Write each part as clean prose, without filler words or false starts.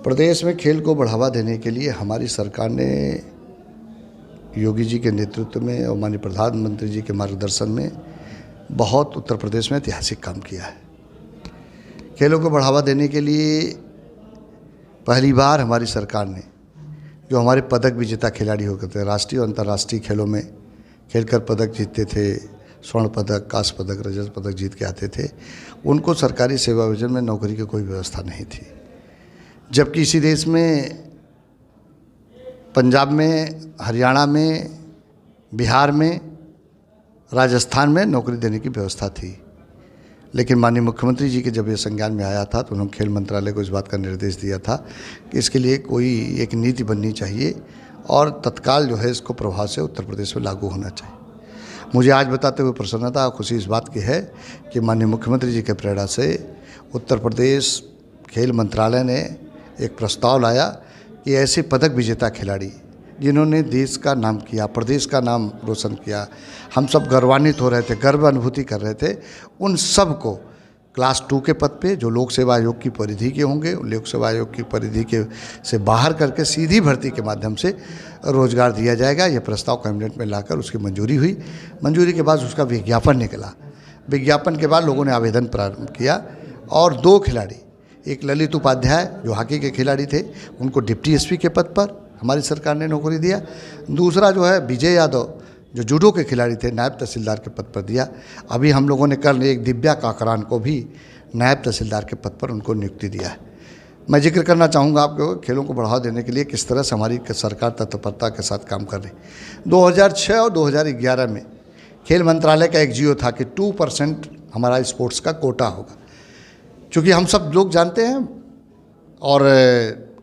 प्रदेश में खेल को बढ़ावा देने के लिए हमारी सरकार ने योगी जी के नेतृत्व में और माननीय प्रधानमंत्री जी के मार्गदर्शन में बहुत उत्तर प्रदेश में ऐतिहासिक काम किया है। खेलों को बढ़ावा देने के लिए पहली बार हमारी सरकार ने जो हमारे पदक विजेता खिलाड़ी होते थे, राष्ट्रीय और अंतर्राष्ट्रीय खेलों में खेलकर पदक जीतते थे, स्वर्ण पदक, कांस्य पदक, रजत पदक जीत के आते थे, उनको सरकारी सेवा योजना में नौकरी की कोई व्यवस्था नहीं थी। जबकि इसी देश में पंजाब में, हरियाणा में, बिहार में, राजस्थान में नौकरी देने की व्यवस्था थी। लेकिन माननीय मुख्यमंत्री जी के जब ये संज्ञान में आया था तो उन्होंने खेल मंत्रालय को इस बात का निर्देश दिया था कि इसके लिए कोई एक नीति बननी चाहिए और तत्काल जो है इसको प्रभाव से उत्तर प्रदेश में लागू होना चाहिए। मुझे आज बताते हुए प्रसन्नता और खुशी इस बात की है कि माननीय मुख्यमंत्री जी के प्रेरणा से उत्तर प्रदेश खेल मंत्रालय ने एक प्रस्ताव लाया कि ऐसे पदक विजेता खिलाड़ी जिन्होंने देश का नाम किया, प्रदेश का नाम रोशन किया, हम सब गर्वान्वित हो रहे थे, गर्व अनुभूति कर रहे थे, उन सब को क्लास 2 के पद पे जो लोक सेवा आयोग की परिधि के होंगे, लोक सेवा आयोग की परिधि के से बाहर करके सीधी भर्ती के माध्यम से रोजगार दिया जाएगा। यह प्रस्ताव कैबिनेट में लाकर उसकी मंजूरी हुई। मंजूरी के बाद उसका विज्ञापन निकला। विज्ञापन के बाद लोगों ने आवेदन प्रारंभ किया और 2 खिलाड़ी, एक ललित उपाध्याय जो हॉकी के खिलाड़ी थे, उनको डिप्टी एसपी के पद पर हमारी सरकार ने नौकरी दिया। दूसरा जो है विजय यादव जो जूडो के खिलाड़ी थे, नायब तहसीलदार के पद पर दिया। अभी हम लोगों ने कल एक दिव्या काकरान को भी नायब तहसीलदार के पद पर उनको नियुक्ति दिया है। मैं जिक्र करना चाहूँगा आपको खेलों को बढ़ावा देने के लिए किस तरह से हमारी सरकार तत्परता के साथ काम कर रही। 2006 और 2011 में खेल मंत्रालय का एक जियो था कि 2% हमारा स्पोर्ट्स का कोटा होगा। चूँकि हम सब लोग जानते हैं और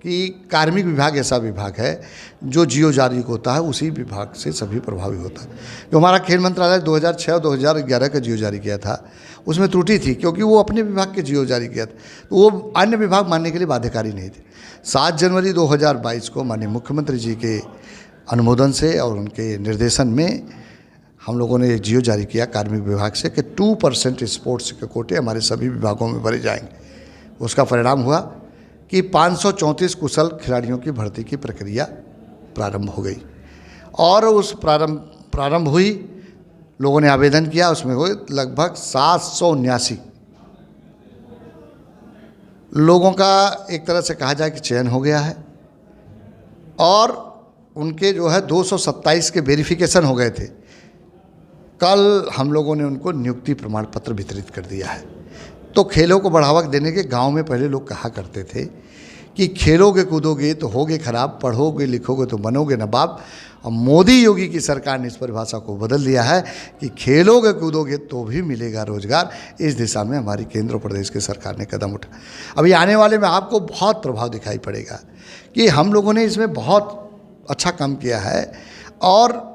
कि कार्मिक विभाग ऐसा विभाग है जो जियो जारी होता है उसी विभाग से सभी प्रभावित होता है। जो हमारा खेल मंत्रालय 2006 और 2011 का जियो जारी किया था उसमें त्रुटि थी, क्योंकि वो अपने विभाग के जियो जारी किया था तो वो अन्य विभाग मानने के लिए बाध्यकारी नहीं थे। 7 जनवरी 2022 को माननीय मुख्यमंत्री जी के अनुमोदन से और उनके निर्देशन में हम लोगों ने एक जियो जारी किया कार्मिक विभाग से कि 2% स्पोर्ट्स के कोटे हमारे सभी विभागों में भरे जाएंगे। उसका परिणाम हुआ कि 534 कुशल खिलाड़ियों की भर्ती की प्रक्रिया प्रारंभ हो गई और उस प्रारंभ हुई, लोगों ने आवेदन किया, उसमें हुए लगभग 779 लोगों का एक तरह से कहा जाए कि चयन हो गया है और उनके जो है 227 के वेरिफिकेशन हो गए थे। कल हम लोगों ने उनको नियुक्ति प्रमाण पत्र वितरित कर दिया है। तो खेलों को बढ़ावा देने के गांव में पहले लोग कहा करते थे कि खेलोगे कूदोगे तो होगे खराब, पढ़ोगे लिखोगे तो बनोगे नवाब। और मोदी योगी की सरकार ने इस परिभाषा को बदल दिया है कि खेलोगे कूदोगे तो भी मिलेगा रोजगार। इस दिशा में हमारी केंद्र और प्रदेश की सरकार ने कदम उठा। अभी आने वाले में आपको बहुत प्रभाव दिखाई पड़ेगा कि हम लोगों ने इसमें बहुत अच्छा काम किया है। और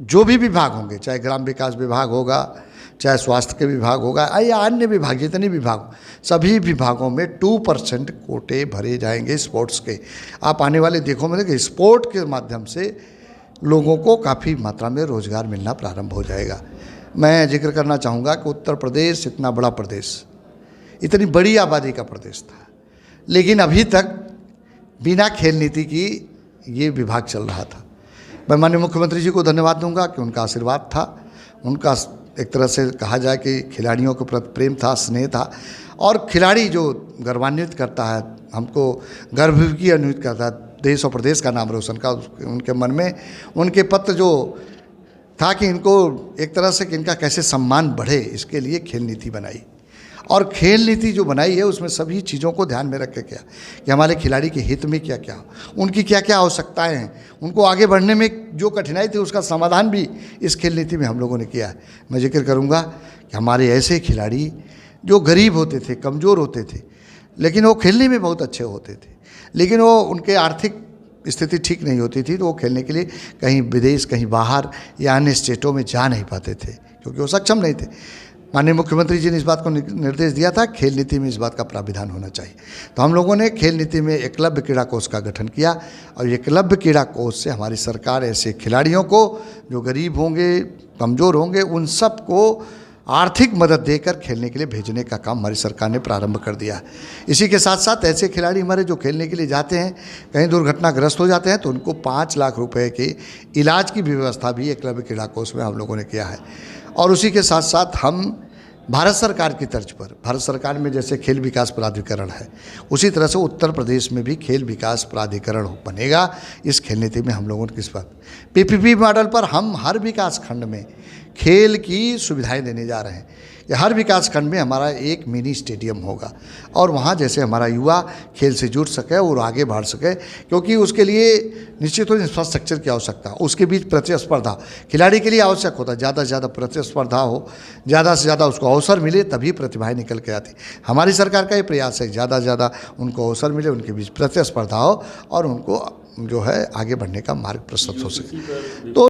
जो भी विभाग होंगे, चाहे ग्राम विकास विभाग होगा, चाहे स्वास्थ्य के विभाग होगा या अन्य विभाग, जितने विभाग, सभी विभागों में 2% कोटे भरे जाएंगे स्पोर्ट्स के। आप आने वाले देखो मेरे कि स्पोर्ट के माध्यम से लोगों को काफ़ी मात्रा में रोजगार मिलना प्रारंभ हो जाएगा। मैं जिक्र करना चाहूँगा कि उत्तर प्रदेश इतना बड़ा प्रदेश, इतनी बड़ी आबादी का प्रदेश था, लेकिन अभी तक बिना खेल नीति की ये विभाग चल रहा था। मैं माननीय मुख्यमंत्री जी को धन्यवाद दूंगा कि उनका आशीर्वाद था, उनका एक तरह से कहा जाए कि खिलाड़ियों के प्रति प्रेम था, स्नेह था। और खिलाड़ी जो गर्वान्वित करता है, हमको गर्व की अन्वित करता है, देश और प्रदेश का नाम रोशन का, उनके मन में उनके पत्र जो था कि इनको एक तरह से कि इनका कैसे सम्मान बढ़े, इसके लिए खेल नीति बनाई। और खेल नीति जो बनाई है उसमें सभी चीज़ों को ध्यान में रख के किया कि हमारे खिलाड़ी के हित में क्या क्या, उनकी क्या क्या आवश्यकताएं हैं, उनको आगे बढ़ने में जो कठिनाई थी उसका समाधान भी इस खेल नीति में हम लोगों ने किया है। मैं जिक्र करूंगा कि हमारे ऐसे खिलाड़ी जो गरीब होते थे, कमज़ोर होते थे, लेकिन वो खेलने में बहुत अच्छे होते थे, लेकिन वो उनके आर्थिक स्थिति ठीक नहीं होती थी तो वो खेलने के लिए कहीं विदेश, कहीं बाहर या अन्य स्टेटों में जा नहीं पाते थे क्योंकि वो सक्षम नहीं थे। माननीय मुख्यमंत्री जी ने इस बात को निर्देश दिया था खेल नीति में इस बात का प्राविधान होना चाहिए। तो हम लोगों ने खेल नीति में एकलव्य क्रीड़ा कोष का गठन किया और एकलव्य क्रीड़ा कोष से हमारी सरकार ऐसे खिलाड़ियों को जो गरीब होंगे, कमज़ोर होंगे, उन सब को आर्थिक मदद देकर खेलने के लिए भेजने का काम हमारी सरकार ने प्रारंभ कर दिया है। इसी के साथ साथ ऐसे खिलाड़ी हमारे जो खेलने के लिए जाते हैं, कहीं दुर्घटनाग्रस्त हो जाते हैं, तो उनको 5 लाख रुपए के इलाज की भी व्यवस्था भी एकलव्य क्रीड़ा कोष में हम लोगों ने किया है। और उसी के साथ साथ हम भारत सरकार की तर्ज पर, भारत सरकार में जैसे खेल विकास प्राधिकरण है, उसी तरह से उत्तर प्रदेश में भी खेल विकास प्राधिकरण बनेगा। इस खेल नीति में हम लोगों ने किस बात पीपीपी मॉडल पर हम हर विकास खंड में खेल की सुविधाएं देने जा रहे हैं। कि हर विकास खंड में हमारा एक मिनी स्टेडियम होगा और वहाँ जैसे हमारा युवा खेल से जुड़ सके और आगे बढ़ सके, क्योंकि उसके लिए निश्चित रूप से इंफ्रास्ट्रक्चर की आवश्यकता, उसके बीच प्रतिस्पर्धा खिलाड़ी के लिए आवश्यक होता है। ज़्यादा से ज़्यादा प्रतिस्पर्धा हो, ज़्यादा से ज़्यादा उसको अवसर मिले, तभी प्रतिभाएं निकल के आती। हमारी सरकार का ये प्रयास है ज़्यादा से ज़्यादा उनको अवसर मिले, उनके बीच प्रतिस्पर्धा हो और उनको जो है आगे बढ़ने का मार्ग प्रशस्त हो सके। तो